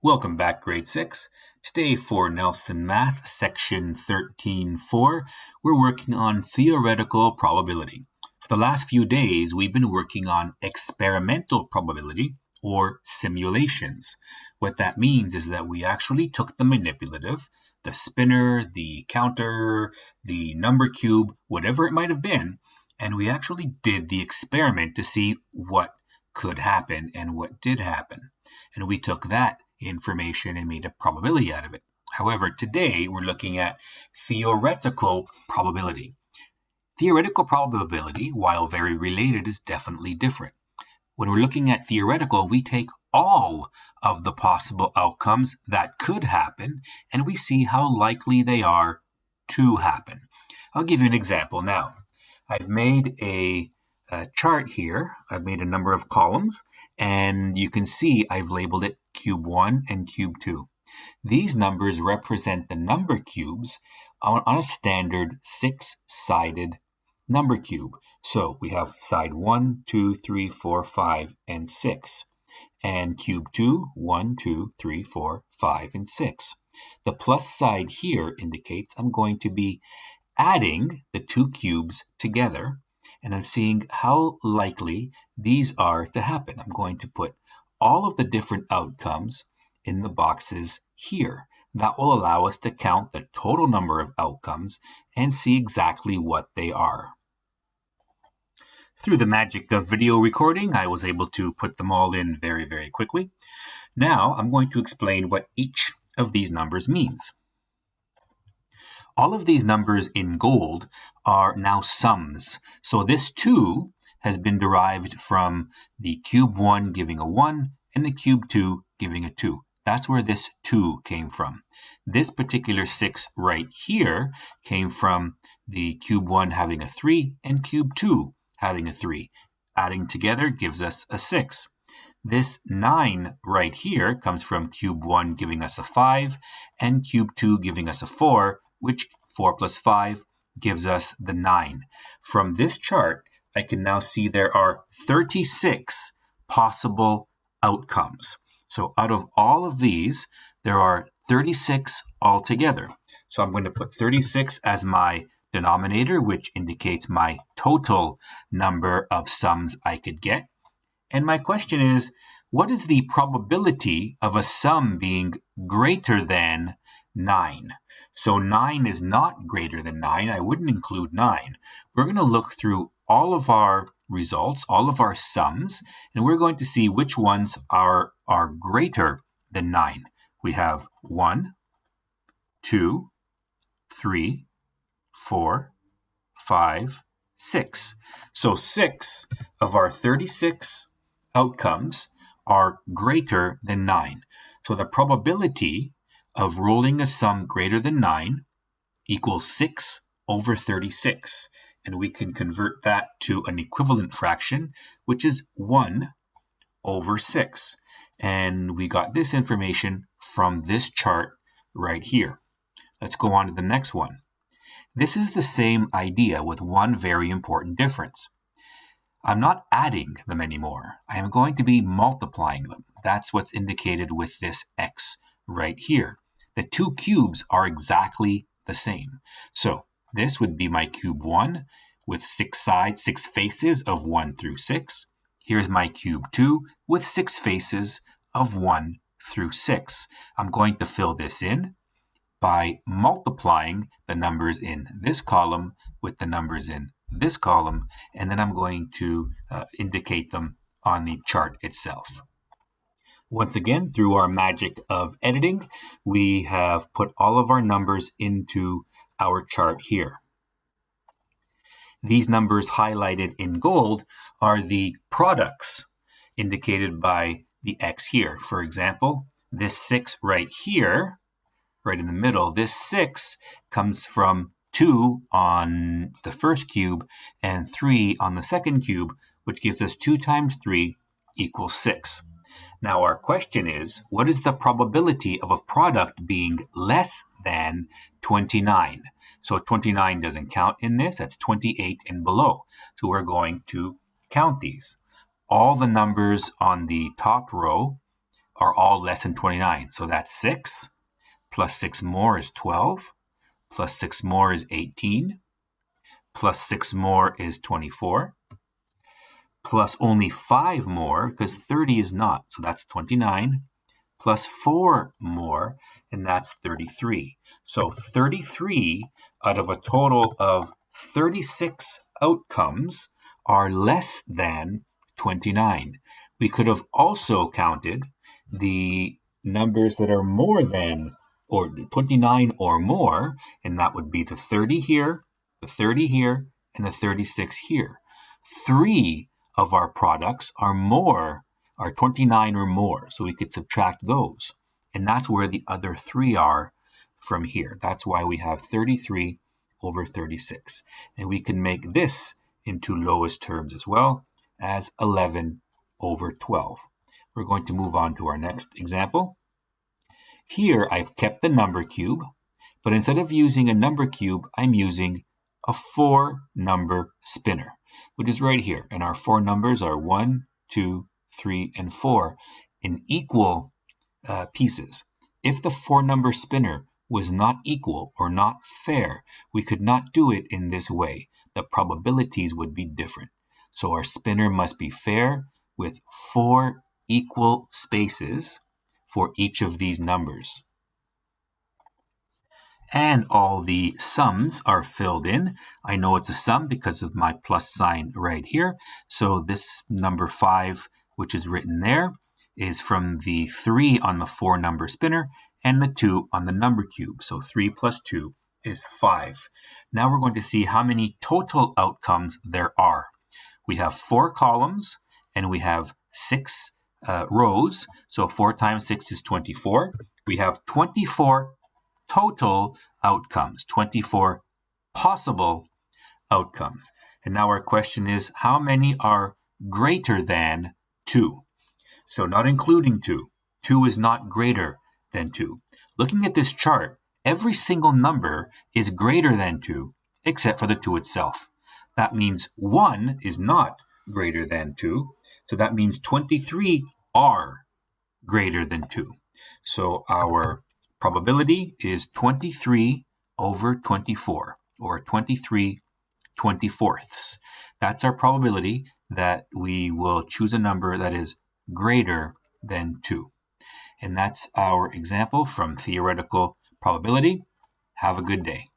Welcome back, grade 6. Today for Nelson Math, section 13.4, we're working on theoretical probability. For the last few days, we've been working on experimental probability, or simulations. What that means is that we actually took the manipulative, the spinner, the counter, the number cube, whatever it might have been, and we actually did the experiment to see what could happen and what did happen. And we took that information and made a probability out of it. However, today we're looking at theoretical probability. Theoretical probability, while very related, is definitely different. When we're looking at theoretical, we take all of the possible outcomes that could happen and we see how likely they are to happen. I'll give you an example now. I've made a chart here. I've made a number of columns, and you can see I've labeled it cube 1 and cube 2. These numbers represent the number cubes on a standard 6-sided number cube. So we have side 1, 2, 3, 4, 5, and 6. And cube 2, 1, 2, 3, 4, 5, and 6. The plus side here indicates I'm going to be adding the two cubes together, and I'm seeing how likely these are to happen. I'm going to put all of the different outcomes in the boxes here. That will allow us to count the total number of outcomes and see exactly what they are. Through the magic of video recording, I was able to put them all in very, very quickly. Now I'm going to explain what each of these numbers means. All of these numbers in gold are now sums. So this 2 has been derived from the cube 1 giving a 1 and the cube 2 giving a 2. That's where this 2 came from. This particular 6 right here came from the cube 1 having a 3 and cube 2 having a 3. Adding together gives us a 6. This 9 right here comes from cube 1 giving us a 5 and cube 2 giving us a 4, which 4 plus 5 gives us the 9. From this chart, I can now see there are 36 possible outcomes. So out of all of these, there are 36 altogether. So I'm going to put 36 as my denominator, which indicates my total number of sums I could get. And my question is, what is the probability of a sum being greater than 9? So 9 is not greater than 9. I wouldn't include 9. We're going to look through all of our results, all of our sums, and we're going to see which ones are greater than 9. We have 1, 2, 3, 4, 5, 6. So 6 of our 36 outcomes are greater than 9. So the probability of rolling a sum greater than 9 equals 6 over 36. And we can convert that to an equivalent fraction, which is 1 over 6. And we got this information from this chart right here. Let's go on to the next one. This is the same idea with one very important difference. I'm not adding them anymore. I am going to be multiplying them. That's what's indicated with this x right here. The two cubes are exactly the same. So this would be my cube 1 with 6 sides, 6 faces of 1 through 6. Here's my cube 2 with 6 faces of 1 through 6. I'm going to fill this in by multiplying the numbers in this column with the numbers in this column, and then I'm going to indicate them on the chart itself. Once again, through our magic of editing, we have put all of our numbers into our chart here. These numbers highlighted in gold are the products indicated by the X here. For example, this 6 right here, right in the middle, this 6 comes from 2 on the first cube and 3 on the second cube, which gives us 2 times 3 equals 6. Now our question is, what is the probability of a product being less than 29? So 29 doesn't count in this, that's 28 and below. So we're going to count these. All the numbers on the top row are all less than 29. So that's 6, plus 6 more is 12, plus 6 more is 18, plus 6 more is 24, plus only 5 more, because 30 is not, so that's 29, plus 4 more, and that's 33. So 33 out of a total of 36 outcomes are less than 29. We could have also counted the numbers that are more than or 29 or more, and that would be the 30 here, the 30 here, and the 36 here. 3 of our products are 29 or more, so we could subtract those. And that's where the other 3 are from here. That's why we have 33 over 36. And we can make this into lowest terms as well as 11 over 12. We're going to move on to our next example. Here I've kept the number cube, but instead of using a number cube, I'm using a 4-number spinner, which is right here. And our 4 numbers are 1, 2, 3, and 4 in equal pieces. If the 4-number spinner was not equal or not fair, we could not do it in this way. The probabilities would be different. So our spinner must be fair with 4 equal spaces for each of these numbers. And all the sums are filled in. I know it's a sum because of my plus sign right here. So this number 5, which is written there, is from the 3 on the 4-number spinner and the 2 on the number cube. So 3 plus 2 is 5. Now we're going to see how many total outcomes there are. We have 4 columns and we have 6 rows. So 4 times 6 is 24. We have 24 total outcomes, 24 possible outcomes. And now our question is, how many are greater than 2? So not including 2. 2 is not greater than 2. Looking at this chart, every single number is greater than 2, except for the 2 itself. That means 1 is not greater than 2. So that means 23 are greater than 2. So our probability is 23 over 24, or 23 24ths. That's our probability that we will choose a number that is greater than 2. And that's our example from theoretical probability. Have a good day.